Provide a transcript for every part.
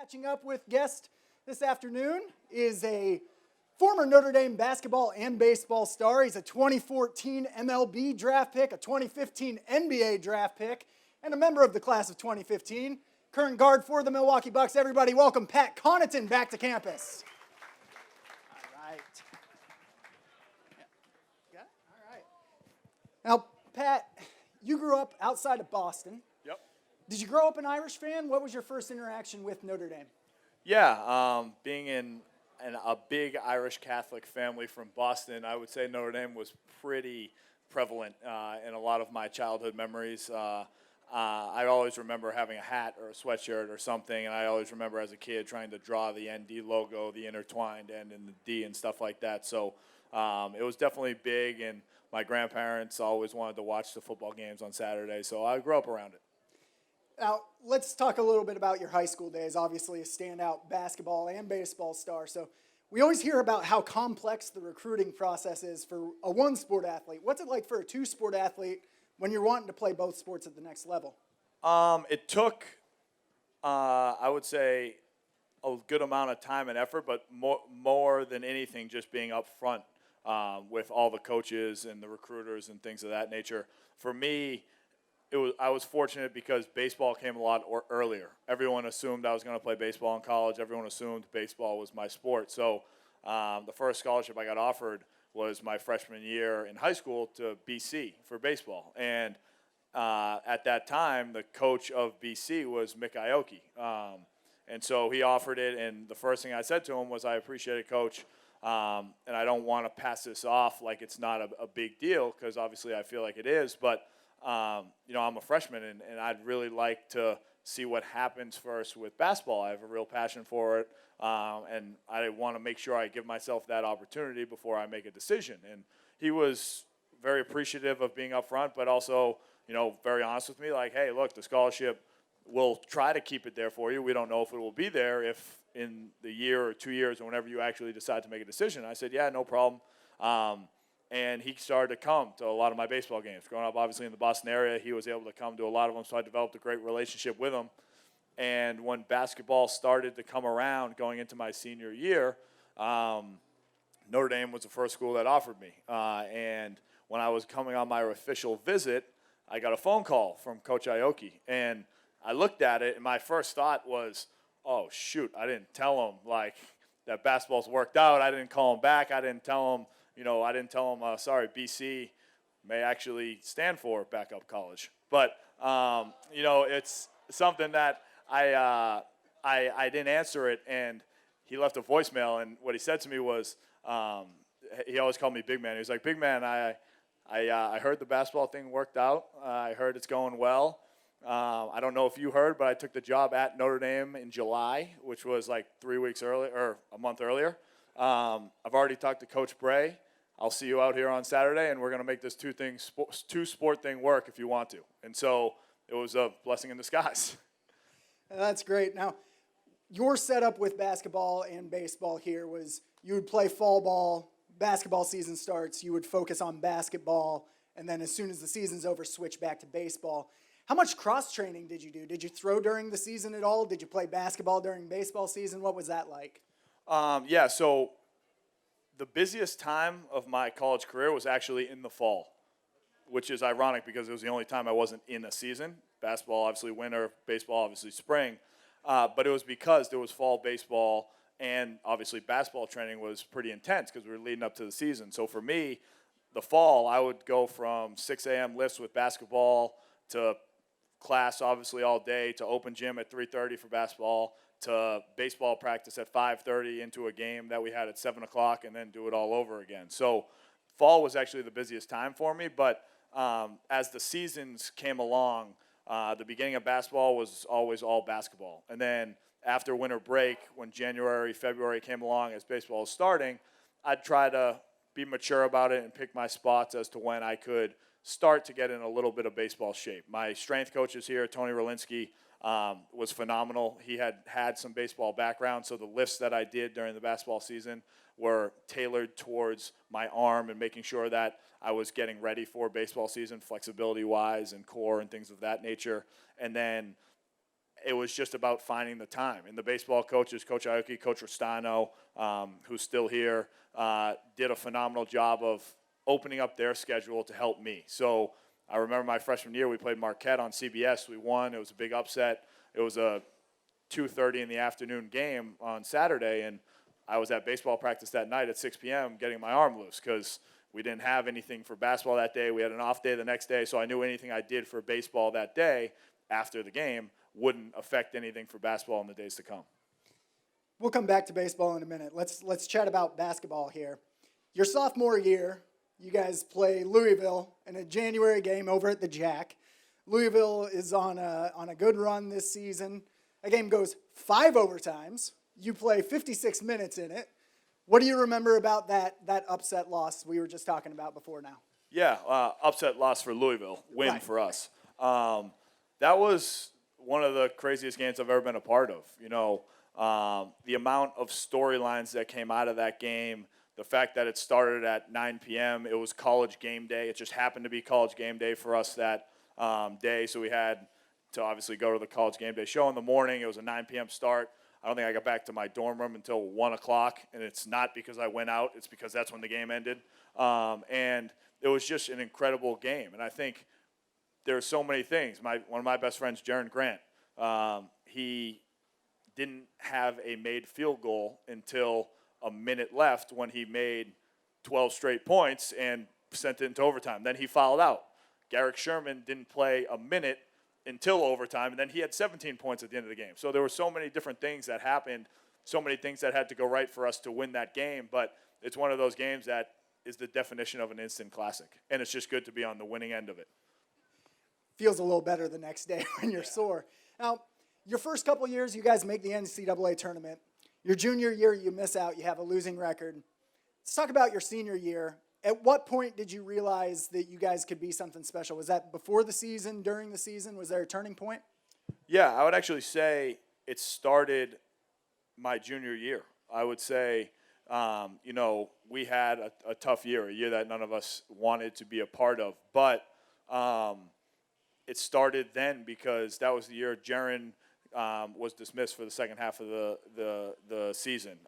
Catching up with guest this afternoon is a former Notre Dame basketball and baseball star. He's a 2014 MLB draft pick, a 2015 NBA draft pick, and a member of the class of 2015. Current guard for the Milwaukee Bucks. Everybody welcome Pat Connaughton back to campus. All right. Yeah. Got it? All right. Now, Pat, you grew up outside of Boston. Yep. Did you grow up an Irish fan? What was your first interaction with Notre Dame? Yeah, being in a big Irish Catholic family from Boston, I would say Notre Dame was pretty prevalent in a lot of my childhood memories. I always remember having a hat or a sweatshirt or something, and I always remember as a kid trying to draw the ND logo, the intertwined N and the D and stuff like that. So it was definitely big, and my grandparents always wanted to watch the football games on Saturday, so I grew up around it. Now, let's talk a little bit about your high school days. Obviously, a standout basketball and baseball star. So we always hear about how complex the recruiting process is for a one-sport athlete. What's it like for a two-sport athlete when you're wanting to play both sports at the next level? It took, I would say, a good amount of time and effort, but more than anything, just being up front with all the coaches and the recruiters and things of that nature. For me, I was fortunate because baseball came a lot earlier. Everyone assumed I was going to play baseball in college. Everyone assumed baseball was my sport. So the first scholarship I got offered was my freshman year in high school to BC for baseball. And at that time, the coach of BC was Mick Aoki. And so he offered it, and the first thing I said to him was, I appreciate it, Coach, and I don't want to pass this off like it's not a big deal, because obviously I feel like it is, but I'm a freshman, and I'd really like to see what happens first with basketball. I have a real passion for it, and I want to make sure I give myself that opportunity before I make a decision. And he was very appreciative of being up front, but also, very honest with me, like, hey, look, the scholarship, we'll try to keep it there for you. We don't know if it will be there if in the year or 2 years or whenever you actually decide to make a decision. I said, yeah, no problem. And he started to come to a lot of my baseball games. Growing up, obviously, in the Boston area, he was able to come to a lot of them, so I developed a great relationship with him. And when basketball started to come around going into my senior year, Notre Dame was the first school that offered me. And when I was coming on my official visit, I got a phone call from Coach Aoki. And I looked at it, and my first thought was, oh, shoot, I didn't tell him, that basketball's worked out. I didn't call him back. I didn't tell him, sorry, BC may actually stand for backup college. But, it's something that I didn't answer it, and he left a voicemail, and what he said to me was, he always called me Big Man. He was like, Big Man, I heard the basketball thing worked out. I heard it's going well. I don't know if you heard, but I took the job at Notre Dame in July, which was like 3 weeks earlier, or a month earlier. I've already talked to Coach Bray. I'll see you out here on Saturday, and we're going to make this two-sport thing work if you want to. And so it was a blessing in disguise. That's great. Now, your setup with basketball and baseball here was you would play fall ball, basketball season starts, you would focus on basketball, and then as soon as the season's over, switch back to baseball. How much cross-training did you do? Did you throw during the season at all? Did you play basketball during baseball season? What was that like? So the busiest time of my college career was actually in the fall, which is ironic because it was the only time I wasn't in a season. Basketball, obviously winter, baseball, obviously spring. But it was because there was fall baseball, and obviously basketball training was pretty intense because we were leading up to the season. So for me, the fall, I would go from 6 a.m. lifts with basketball to class obviously all day, to open gym at 3:30 for basketball, to baseball practice at 5:30 into a game that we had at 7 o'clock, and then do it all over again. So fall was actually the busiest time for me, but as the seasons came along, the beginning of basketball was always all basketball. And then after winter break, when January, February came along as baseball was starting, I'd try to be mature about it and pick my spots as to when I could start to get in a little bit of baseball shape. My strength coaches here, Tony Rolinski, was phenomenal. He had some baseball background, so the lifts that I did during the basketball season were tailored towards my arm and making sure that I was getting ready for baseball season, flexibility-wise and core and things of that nature. And then it was just about finding the time. And the baseball coaches, Coach Aoki, Coach Rostano, who's still here, did a phenomenal job of opening up their schedule to help me. So I remember my freshman year, we played Marquette on CBS. We won. It was a big upset. It was a 2:30 in the afternoon game on Saturday, and I was at baseball practice that night at 6 p.m. getting my arm loose because we didn't have anything for basketball that day. We had an off day the next day, so I knew anything I did for baseball that day after the game wouldn't affect anything for basketball in the days to come. We'll come back to baseball in a minute. Let's chat about basketball here. Your sophomore year, you guys play Louisville in a January game over at the Jack. Louisville is on a good run this season. A game goes 5 overtimes. You play 56 minutes in it. What do you remember about that upset loss we were just talking about before now? Yeah, upset loss for Louisville, win Right. for us. That was one of the craziest games I've ever been a part of. You know, the amount of storylines that came out of that game, the fact that it started at 9 p.m., it was college game day. It just happened to be college game day for us that day, so we had to obviously go to the college game day show in the morning. It was a 9 p.m. start. I don't think I got back to my dorm room until 1 o'clock, and it's not because I went out. It's because that's when the game ended. And it was just an incredible game. And I think there are so many things. One of my best friends, Jaron Grant, he didn't have a made field goal until a minute left when he made 12 straight points and sent it into overtime. Then he fouled out. Garrick Sherman didn't play a minute until overtime, and then he had 17 points at the end of the game. So there were so many different things that happened, so many things that had to go right for us to win that game, but it's one of those games that is the definition of an instant classic, and it's just good to be on the winning end of it. Feels a little better the next day when you're sore. Now, your first couple years, you guys make the NCAA tournament. Your junior year, you miss out. You have a losing record. Let's talk about your senior year. At what point did you realize that you guys could be something special? Was that before the season, during the season? Was there a turning point? Yeah, I would actually say it started my junior year. I would say, we had a tough year, a year that none of us wanted to be a part of. But it started then because that was the year Jaron was dismissed for the second half of the season.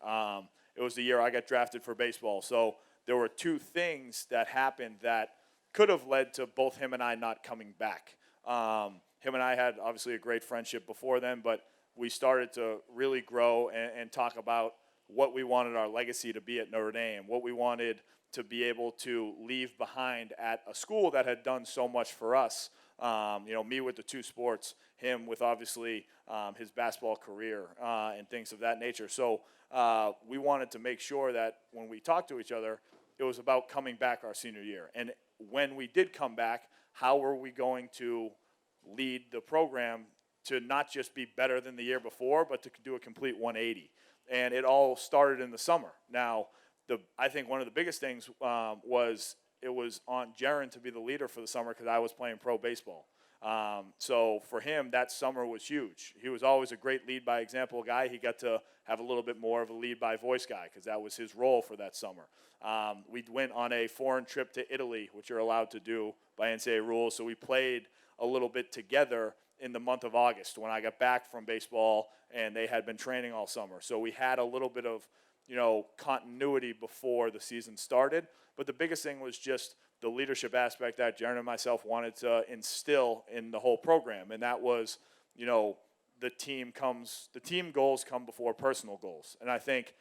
It was the year I got drafted for baseball. So there were two things that happened that could have led to both him and I not coming back. Him and I had obviously a great friendship before then, but we started to really grow and talk about what we wanted our legacy to be at Notre Dame, what we wanted to be able to leave behind at a school that had done so much for us. Me with the two sports, him with obviously his basketball career and things of that nature. So we wanted to make sure that when we talked to each other, it was about coming back our senior year. And when we did come back, how were we going to lead the program to not just be better than the year before, but to do a complete 180? And it all started in the summer. Now, I think one of the biggest things was it was on Jaron to be the leader for the summer because I was playing pro baseball. So for him, that summer was huge. He was always a great lead by example guy. He got to have a little bit more of a lead by voice guy because that was his role for that summer. We went on a foreign trip to Italy, which you're allowed to do by NCAA rules. So we played a little bit together in the month of August when I got back from baseball and they had been training all summer. So we had a little bit of, continuity before the season started. But the biggest thing was just the leadership aspect that Jaron and myself wanted to instill in the whole program. And that was, the team goals come before personal goals. And I think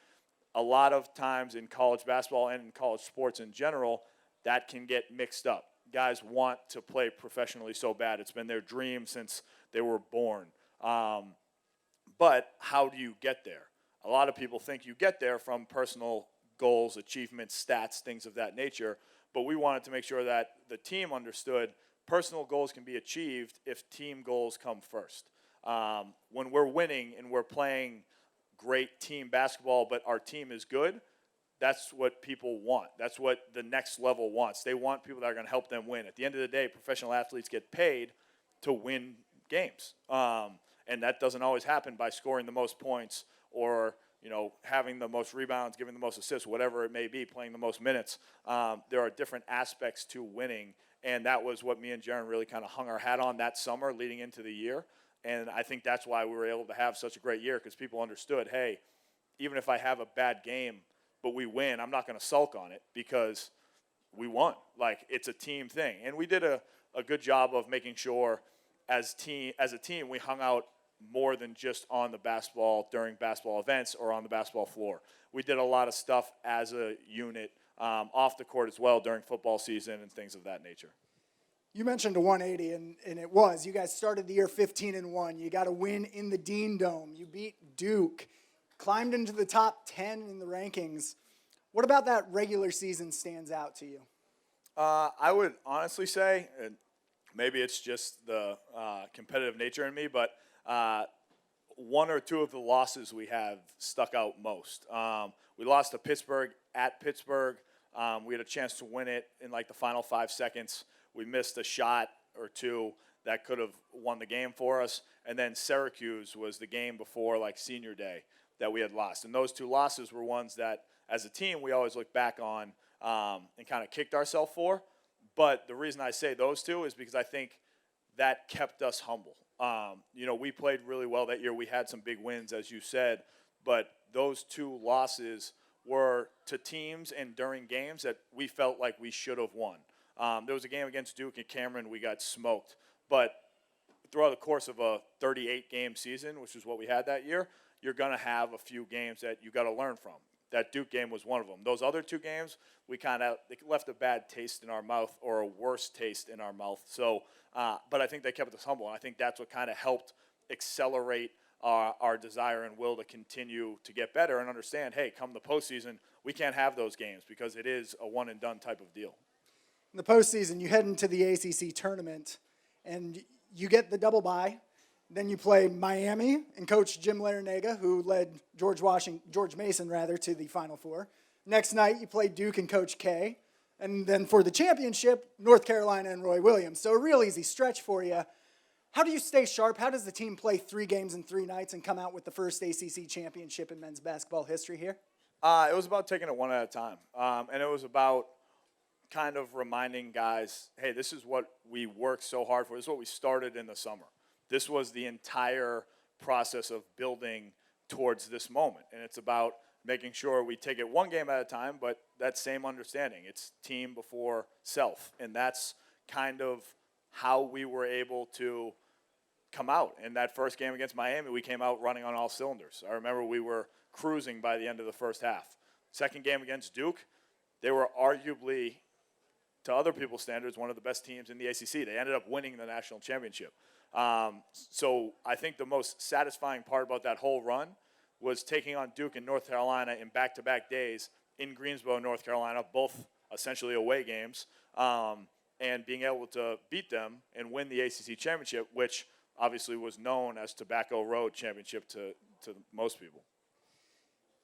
a lot of times in college basketball and in college sports in general, that can get mixed up. Guys want to play professionally so bad. It's been their dream since they were born. But how do you get there? A lot of people think you get there from personal goals, achievements, stats, things of that nature. But we wanted to make sure that the team understood personal goals can be achieved if team goals come first. When we're winning and we're playing great team basketball, but our team is good, that's what people want. That's what the next level wants. They want people that are going to help them win. At the end of the day, professional athletes get paid to win games. And that doesn't always happen by scoring the most points or having the most rebounds, giving the most assists, whatever it may be, playing the most minutes. There are different aspects to winning, and that was what me and Jaron really kind of hung our hat on that summer leading into the year. And I think that's why we were able to have such a great year, because people understood, hey, even if I have a bad game, but we win, I'm not going to sulk on it because we won. Like, it's a team thing. And we did a good job of making sure as a team we hung out more than just on the basketball, during basketball events or on the basketball floor. We did a lot of stuff as a unit off the court as well during football season and things of that nature. You mentioned a 180, and it was. You guys started the year 15-1. You got a win in the Dean Dome. You beat Duke, climbed into the top 10 in the rankings. What about that regular season stands out to you? I would honestly say, and maybe it's just the competitive nature in me, but one or two of the losses we have stuck out most. We lost to Pittsburgh at Pittsburgh. We had a chance to win it in like the final 5 seconds. We missed a shot or two that could have won the game for us. And then Syracuse was the game before like senior day that we had lost. And those two losses were ones that as a team we always look back on and kind of kicked ourselves for. But the reason I say those two is because I think that kept us humble. We played really well that year. We had some big wins, as you said, but those two losses were to teams and during games that we felt like we should have won. There was a game against Duke at Cameron. We got smoked. But throughout the course of a 38-game season, which is what we had that year, you're going to have a few games that you got to learn from. That Duke game was one of them. Those other two games, they left a bad taste in our mouth, or a worse taste in our mouth. So, but I think they kept us humble, and I think that's what kind of helped accelerate our desire and will to continue to get better and understand, hey, come the postseason, we can't have those games because it is a one-and-done type of deal. In the postseason, you head into the ACC Tournament, and you get the double bye. Then you play Miami and Coach Jim Larinaga, who led George Mason to the Final Four. Next night, you play Duke and Coach K. And then for the championship, North Carolina and Roy Williams. So a real easy stretch for you. How do you stay sharp? How does the team play 3 games in 3 nights and come out with the first ACC championship in men's basketball history here? It was about taking it one at a time. And it was about kind of reminding guys, hey, this is what we worked so hard for. This is what we started in the summer. This was the entire process of building towards this moment. And it's about making sure we take it one game at a time, but that same understanding. It's team before self. And that's kind of how we were able to come out. In that first game against Miami, we came out running on all cylinders. I remember we were cruising by the end of the first half. Second game against Duke, they were arguably, to other people's standards, one of the best teams in the ACC. They ended up winning the national championship. So I think the most satisfying part about that whole run was taking on Duke and North Carolina in back-to-back days in Greensboro, North Carolina, both essentially away games, and being able to beat them and win the ACC championship, which obviously was known as Tobacco Road Championship to most people.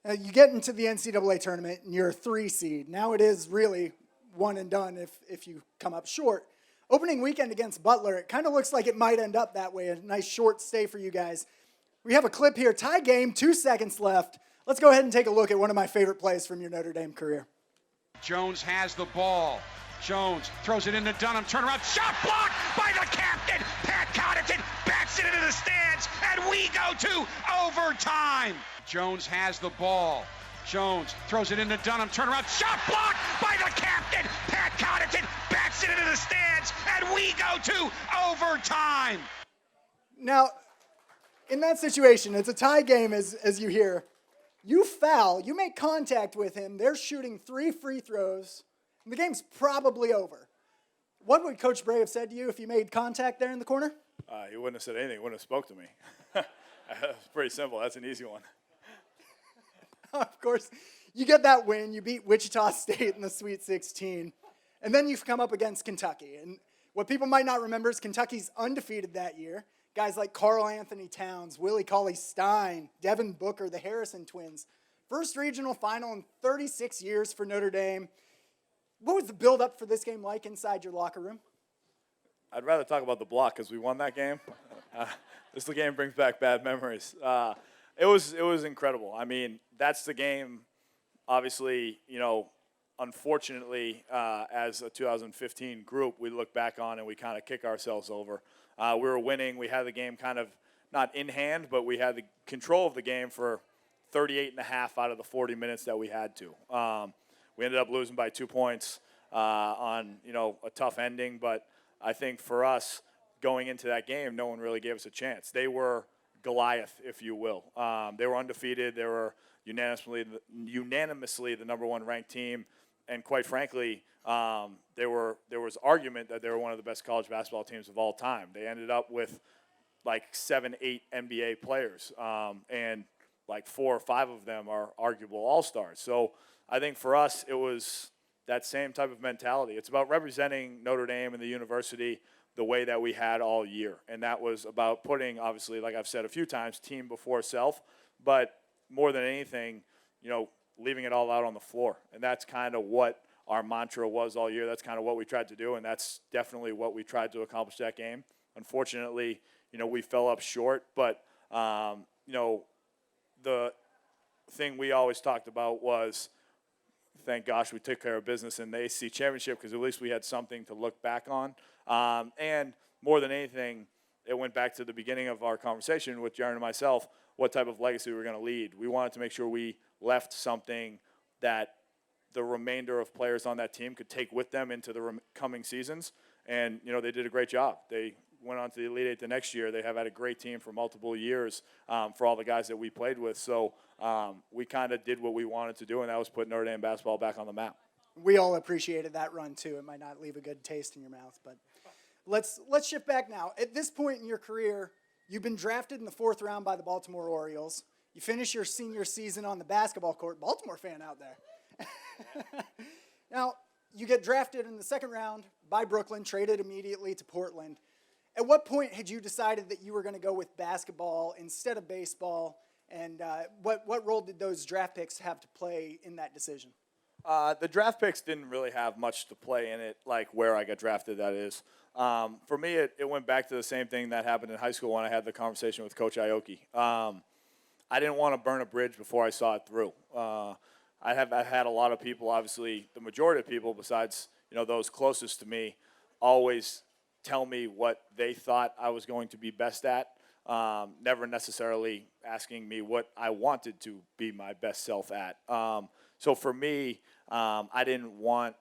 You get into the NCAA tournament, and you're a 3 seed. Now it is really one and done if you come up short. Opening weekend against Butler, it kind of looks like it might end up that way, a nice short stay for you guys. We have a clip here, tie game, 2 seconds left. Let's go ahead and take a look at one of my favorite plays from your Notre Dame career. Jones has the ball. Jones throws it into Dunham, turnaround, shot blocked by the captain. Pat Connaughton backs it into the stands, and we go to overtime. Jones has the ball. Jones throws it into Dunham, turnaround, shot blocked by the captain. Pat Connaughton backs it into the stands, and we go to overtime. Now, in that situation, it's a tie game as you hear. You foul, you make contact with him, they're shooting 3 free throws, and the game's probably over. What would Coach Bray have said to you if you made contact there in the corner? He wouldn't have said anything. He wouldn't have spoke to me. It's pretty simple. That's an easy one. Of course, you get that win. You beat Wichita State in the Sweet 16. And then you've come up against Kentucky. And what people might not remember is Kentucky's undefeated that year. Guys like Karl Anthony Towns, Willie Cauley-Stein, Devin Booker, the Harrison twins. First regional final in 36 years for Notre Dame. What was the build-up for this game like inside your locker room? I'd rather talk about the block because we won that game. This game brings back bad memories. It was incredible. I mean, that's the game, obviously, unfortunately, as a 2015 group, we look back on and we kind of kick ourselves over. We were winning. We had the game kind of not in hand, but we had the control of the game for 38 and a half out of the 40 minutes that we had to. We ended up losing by 2 points on, a tough ending. But I think for us, going into that game, no one really gave us a chance. They were Goliath, if you will. They were undefeated. They were unanimously the number one ranked team. And quite frankly, there was argument that they were one of the best college basketball teams of all time. They ended up with like 7, 8 NBA players, and like 4 or 5 of them are arguable all-stars. So I think for us, it was that same type of mentality. It's about representing Notre Dame and the university the way that we had all year. And that was about putting, obviously, like I've said a few times, team before self, but more than anything, leaving it all out on the floor. And that's kind of what our mantra was all year. That's kind of what we tried to do, and that's definitely what we tried to accomplish that game. Unfortunately, we fell up short, but, the thing we always talked about was, thank gosh we took care of business in the ACC Championship, because at least we had something to look back on. And more than anything, it went back to the beginning of our conversation with Jaron and myself, what type of legacy we were going to lead. We wanted to make sure we left something that the remainder of players on that team could take with them into the coming seasons. And, they did a great job. They went on to the Elite Eight the next year. They have had a great team for multiple years for all the guys that we played with. So we kind of did what we wanted to do, and that was put Notre Dame basketball back on the map. We all appreciated that run, too. It might not leave a good taste in your mouth, but let's shift back now. At this point in your career, you've been drafted in the 4th round by the Baltimore Orioles. You finish your senior season on the basketball court. Baltimore fan out there. Now, you get drafted in the 2nd round by Brooklyn, traded immediately to Portland. At what point had you decided that you were going to go with basketball instead of baseball, and what role did those draft picks have to play in that decision? The draft picks didn't really have much to play in it, like where I got drafted, that is. For me, it went back to the same thing that happened in high school when I had the conversation with Coach Aoki. I didn't want to burn a bridge before I saw it through. I had a lot of people, obviously the majority of people besides those closest to me, always tell me what they thought I was going to be best at, never necessarily asking me what I wanted to be my best self at. So for me, I didn't want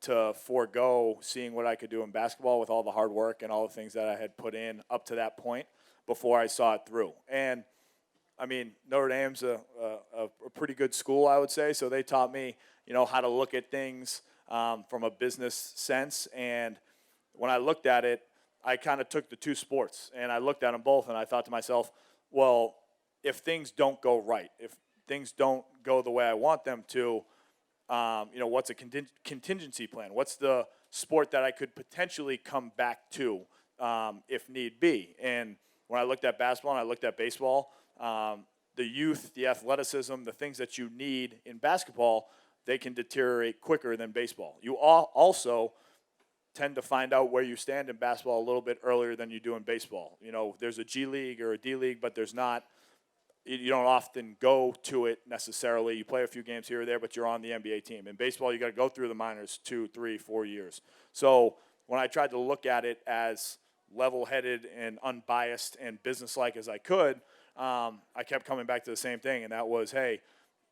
to forego seeing what I could do in basketball with all the hard work and all the things that I had put in up to that point before I saw it through. And I mean, Notre Dame's a pretty good school, I would say. So they taught me, how to look at things from a business sense. And when I looked at it, I kind of took the 2 sports and I looked at them both, and I thought to myself, well, if things don't go right, if things don't go the way I want them to, what's a contingency plan? What's the sport that I could potentially come back to if need be? And when I looked at basketball and I looked at baseball, the youth, the athleticism, the things that you need in basketball, they can deteriorate quicker than baseball. You also tend to find out where you stand in basketball a little bit earlier than you do in baseball. There's a G League or a D League, but there's not. You don't often go to it necessarily. You play a few games here or there, but you're on the NBA team. In baseball, you got to go through the minors 2, 3, 4 years. So when I tried to look at it as level-headed and unbiased and businesslike as I could, I kept coming back to the same thing, and that was, hey,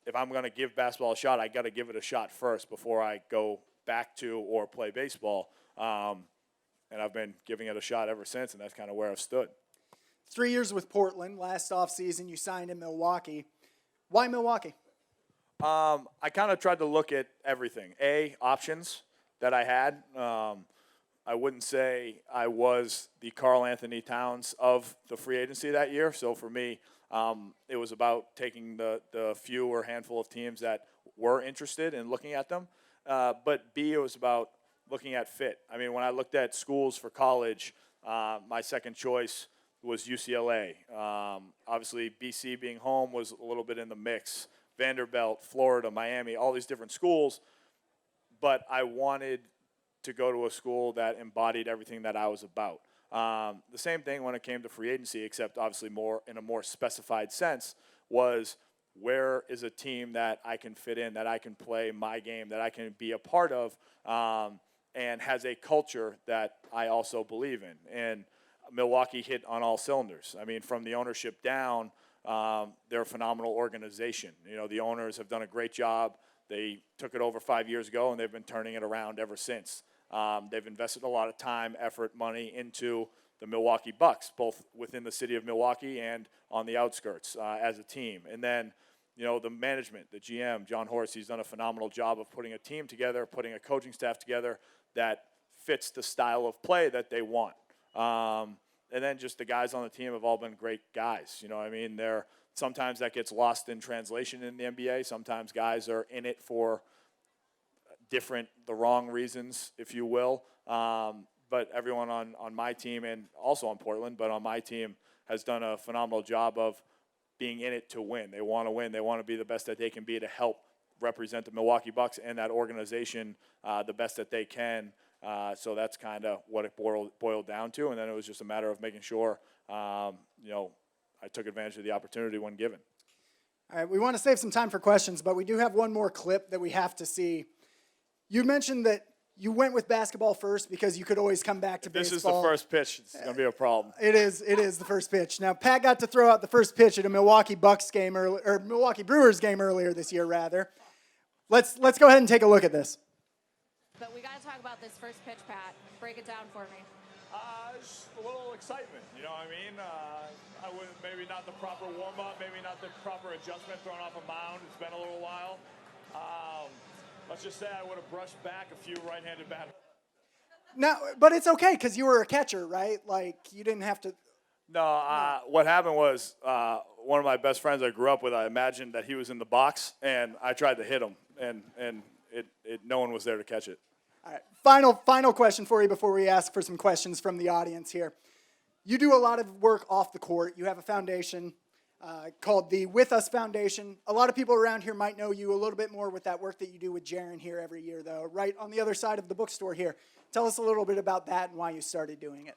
if I'm going to give basketball a shot, I got to give it a shot first before I go back to or play baseball. And I've been giving it a shot ever since, and that's kind of where I've stood. 3 years with Portland. Last offseason, you signed in Milwaukee. Why Milwaukee? I kind of tried to look at everything. Options that I had. I wouldn't say I was the Karl Anthony Towns of the free agency that year. So for me, it was about taking the few or handful of teams that were interested in looking at them. But B, it was about looking at fit. I mean, when I looked at schools for college, my second choice was UCLA. Obviously, BC being home was a little bit in the mix. Vanderbilt, Florida, Miami, all these different schools. But I wanted to go to a school that embodied everything that I was about. The same thing when it came to free agency, except obviously more in a more specified sense, was where is a team that I can fit in, that I can play my game, that I can be a part of, and has a culture that I also believe in. And Milwaukee hit on all cylinders. I mean, from the ownership down, they're a phenomenal organization. You know, the owners have done a great job. They took it over 5 years ago, and they've been turning it around ever since. They've invested a lot of time, effort, money into the Milwaukee Bucks, both within the city of Milwaukee and on the outskirts as a team. And then, you know, the management, the GM, John Horst, he's done a phenomenal job of putting a team together, putting a coaching staff together that fits the style of play that they want. And then just the guys on the team have all been great guys. You know what I mean? Sometimes that gets lost in translation in the NBA. Sometimes guys are in it for the wrong reasons, if you will. But everyone on my team, and also on Portland, but on my team, has done a phenomenal job of being in it to win. They want to win. They want to be the best that they can be to help represent the Milwaukee Bucks and that organization the best that they can. So that's kind of what it boiled down to. And then it was just a matter of making sure, you know, I took advantage of the opportunity when given. All right, we want to save some time for questions, but we do have one more clip that we have to see. You mentioned that you went with basketball first because you could always come back to baseball. This is the first pitch. It's going to be a problem. It is the first pitch. Now, Pat got to throw out the first pitch at a Milwaukee Bucks game, or Milwaukee Brewers game earlier this year, rather. Let's go ahead and take a look at this. But we got to talk about this first pitch, Pat. Break it down for me. Just a little excitement, you know what I mean? I would maybe not the proper warm-up, maybe not the proper adjustment thrown off a mound. It's been a little while. Let's just say I would have brushed back a few right-handed batters. No, but it's okay because you were a catcher, right? Like, you didn't have to. No, what happened was one of my best friends I grew up with, I imagined that he was in the box, and I tried to hit him, and no one was there to catch it. All right, final question for you before we ask for some questions from the audience here. You do a lot of work off the court. You have a foundation called the With Us Foundation. A lot of people around here might know you a little bit more with that work that you do with Jaron here every year, though, right on the other side of the bookstore here. Tell us a little bit about that and why you started doing it.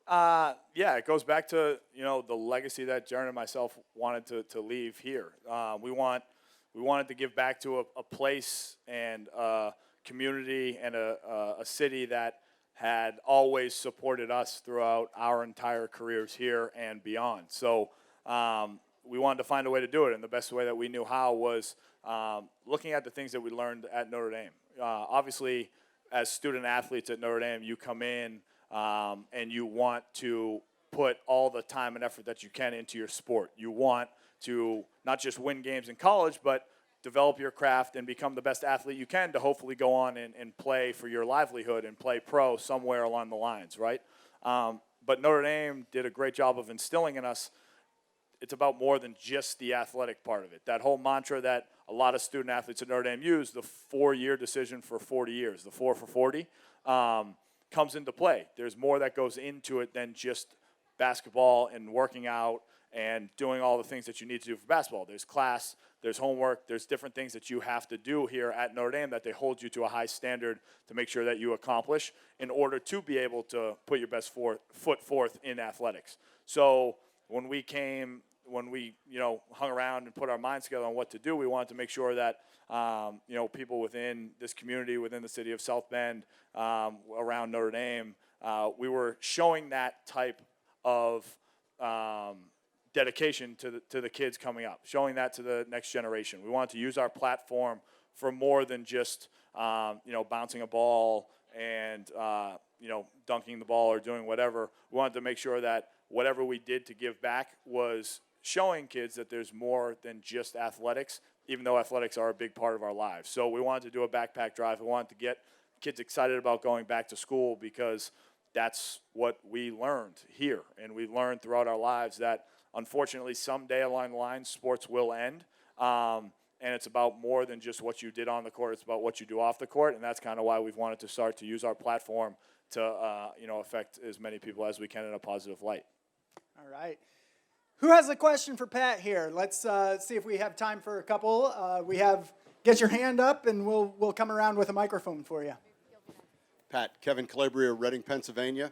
Yeah, it goes back to, you know, the legacy that Jaron and myself wanted to leave here. We wanted to give back to a place and a community and a city that had always supported us throughout our entire careers here and beyond. So we wanted to find a way to do it, and the best way that we knew how was looking at the things that we learned at Notre Dame. Obviously, as student athletes at Notre Dame, you come in and you want to put all the time and effort that you can into your sport. You want to not just win games in college, but develop your craft and become the best athlete you can to hopefully go on and play for your livelihood and play pro somewhere along the lines, right? But Notre Dame did a great job of instilling in us it's about more than just the athletic part of it. That whole mantra that a lot of student athletes at Notre Dame use, the 4-year decision for 40 years, the 4 for 40, comes into play. There's more that goes into it than just basketball and working out and doing all the things that you need to do for basketball. There's class, there's homework, there's different things that you have to do here at Notre Dame that they hold you to a high standard to make sure that you accomplish in order to be able to put your best foot forth in athletics. So when we hung around and put our minds together on what to do, we wanted to make sure that people within this community, within the city of South Bend, around Notre Dame, we were showing that type of dedication to the kids coming up, showing that to the next generation. We wanted to use our platform for more than just bouncing a ball and dunking the ball or doing whatever. We wanted to make sure that whatever we did to give back was showing kids that there's more than just athletics, even though athletics are a big part of our lives. So we wanted to do a backpack drive. We wanted to get kids excited about going back to school because that's what we learned here. And we learned throughout our lives that, unfortunately, someday along the line, sports will end. And it's about more than just what you did on the court. It's about what you do off the court. And that's kind of why we've wanted to start to use our platform to affect as many people as we can in a positive light. All right. Who has a question for Pat here? Let's see if we have time for a couple. Get your hand up, and we'll come around with a microphone for you. Pat, Kevin Calabria, Reading, Pennsylvania.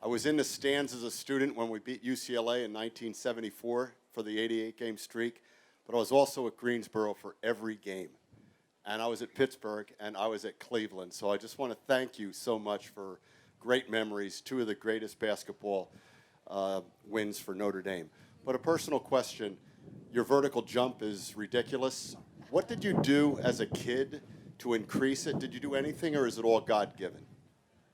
I was in the stands as a student when we beat UCLA in 1974 for the 88-game streak, but I was also at Greensboro for every game. And I was at Pittsburgh, and I was at Cleveland. So I just want to thank you so much for great memories, two of the greatest basketball wins for Notre Dame. But a personal question, your vertical jump is ridiculous. What did you do as a kid to increase it? Did you do anything, or is it all God-given?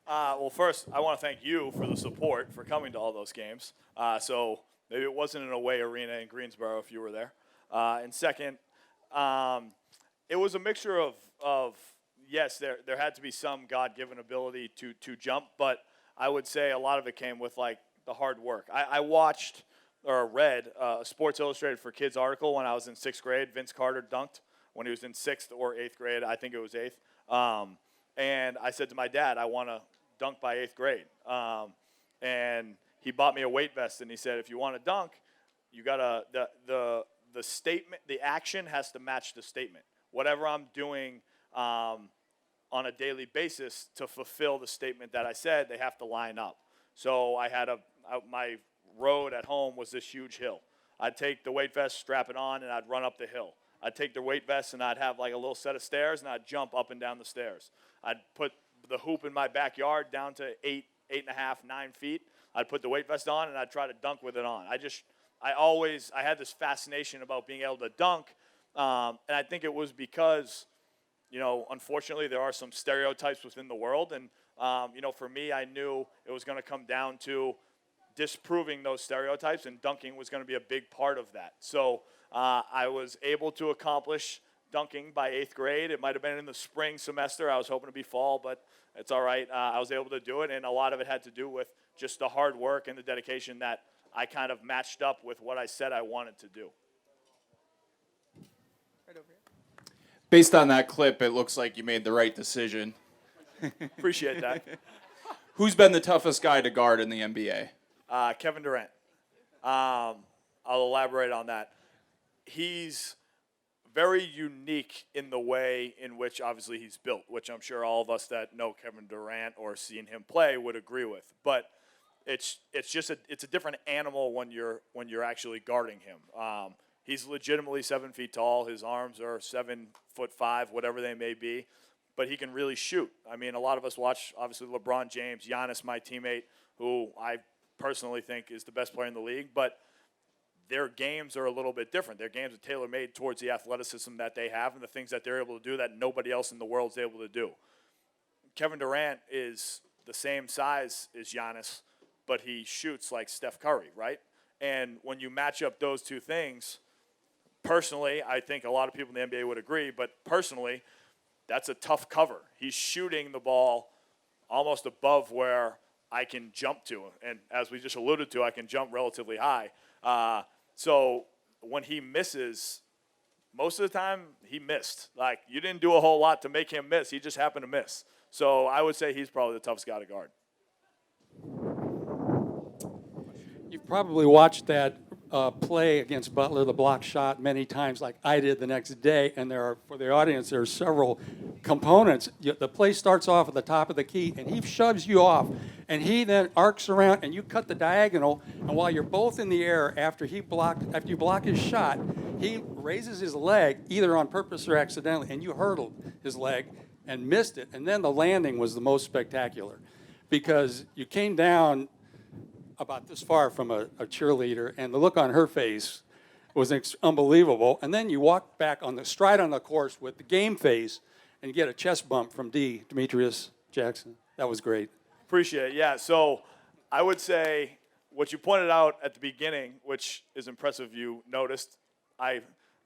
Well, first, I want to thank you for the support for coming to all those games. So maybe it wasn't an away arena in Greensboro if you were there. And second, it was a mixture of yes, there had to be some God-given ability to jump, but I would say a lot of it came with, like, the hard work. I watched or read a Sports Illustrated for Kids article when I was in 6th grade. Vince Carter dunked when he was in 6th or 8th grade. I think it was 8th. And I said to my dad, I want to dunk by 8th grade. And he bought me a weight vest, and he said, if you want to dunk, you got to the statement, the action has to match the statement. Whatever I'm doing on a daily basis to fulfill the statement that I said, they have to line up. So I had my road at home was this huge hill. I'd take the weight vest, strap it on, and I'd run up the hill. I'd take the weight vest, and I'd have like a little set of stairs, and I'd jump up and down the stairs. I'd put the hoop in my backyard down to 8.5, 9 feet. I'd put the weight vest on, and I'd try to dunk with it on. I had this fascination about being able to dunk, and I think it was because, unfortunately, there are some stereotypes within the world, and for me, I knew it was going to come down to disproving those stereotypes, and dunking was going to be a big part of that. So I was able to accomplish dunking by 8th grade. It might have been in the spring semester. I was hoping to be fall, but it's all right. I was able to do it, and a lot of it had to do with just the hard work and the dedication that I kind of matched up with what I said I wanted to do. Right over here. Based on that clip, it looks like you made the right decision. Appreciate that. Who's been the toughest guy to guard in the NBA? Kevin Durant. I'll elaborate on that. He's very unique in the way in which obviously he's built, which I'm sure all of us that know Kevin Durant or seen him play would agree with. But it's a different animal when you're actually guarding him. He's legitimately 7 feet tall. His arms are 7'5", whatever they may be. But he can really shoot. I mean, a lot of us watch, obviously, LeBron James, Giannis, my teammate, who I personally think is the best player in the league. But their games are a little bit different. Their games are tailor-made towards the athleticism that they have and the things that they're able to do that nobody else in the world is able to do. Kevin Durant is the same size as Giannis, but he shoots like Steph Curry, right? And when you match up those two things, personally, I think a lot of people in the NBA would agree, but personally, that's a tough cover. He's shooting the ball almost above where I can jump to. And as we just alluded to, I can jump relatively high. So when he misses, most of the time he missed. Like, you didn't do a whole lot to make him miss. He just happened to miss. So I would say he's probably the toughest guy to guard. You've probably watched that play against Butler, the block shot, many times like I did the next day. And for the audience, there are several components. The play starts off at the top of the key, and he shoves you off. And he then arcs around, and you cut the diagonal. And while you're both in the air, after you block his shot, he raises his leg, either on purpose or accidentally, and you hurdled his leg and missed it. And then the landing was the most spectacular because you came down about this far from a cheerleader, and the look on her face was unbelievable. And then you walk back on the stride on the course with the game face, and you get a chest bump from Demetrius Jackson. That was great. Appreciate it. Yeah, so I would say what you pointed out at the beginning, which is impressive you noticed. I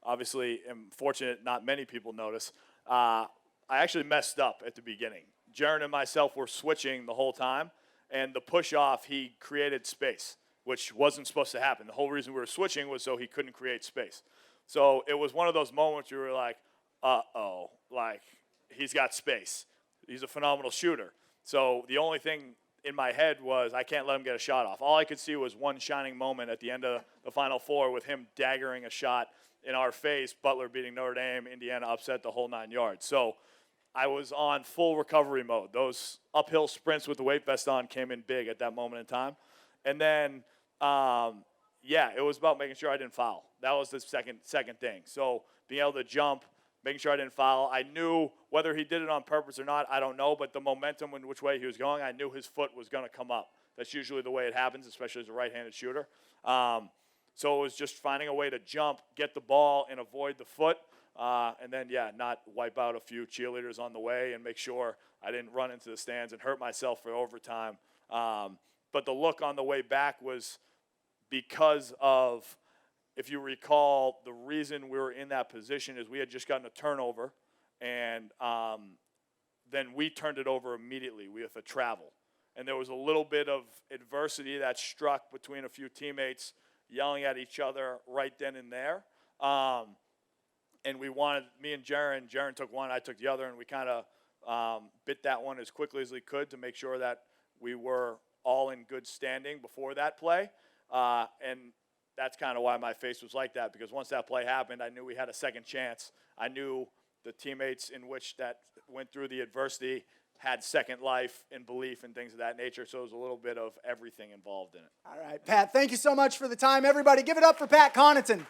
obviously am fortunate not many people notice. I actually messed up at the beginning. Jaron and myself were switching the whole time. And the push-off, he created space, which wasn't supposed to happen. The whole reason we were switching was so he couldn't create space. So it was one of those moments where we were like, uh-oh, like, he's got space. He's a phenomenal shooter. So the only thing in my head was I can't let him get a shot off. All I could see was one shining moment at the end of the Final Four with him daggering a shot in our face, Butler beating Notre Dame, Indiana upset the whole 9 yards. So I was on full recovery mode. Those uphill sprints with the weight vest on came in big at that moment in time. And then, it was about making sure I didn't foul. That was the second thing. So being able to jump, making sure I didn't foul. I knew whether he did it on purpose or not, I don't know, but the momentum in which way he was going, I knew his foot was going to come up. That's usually the way it happens, especially as a right-handed shooter. So it was just finding a way to jump, get the ball, and avoid the foot. And then, not wipe out a few cheerleaders on the way and make sure I didn't run into the stands and hurt myself for overtime. But the look on the way back was because of, if you recall, the reason we were in that position is we had just gotten a turnover, and then we turned it over immediately with a travel. And there was a little bit of adversity that struck between a few teammates yelling at each other right then and there. And we wanted, me and Jaron took one, I took the other, and we kind of bit that one as quickly as we could to make sure that we were all in good standing before that play. And that's kind of why my face was like that, because once that play happened, I knew we had a second chance. I knew the teammates in which that went through the adversity had second life and belief and things of that nature, so it was a little bit of everything involved in it. All right, Pat, thank you so much for the time. Everybody, give it up for Pat Connaughton.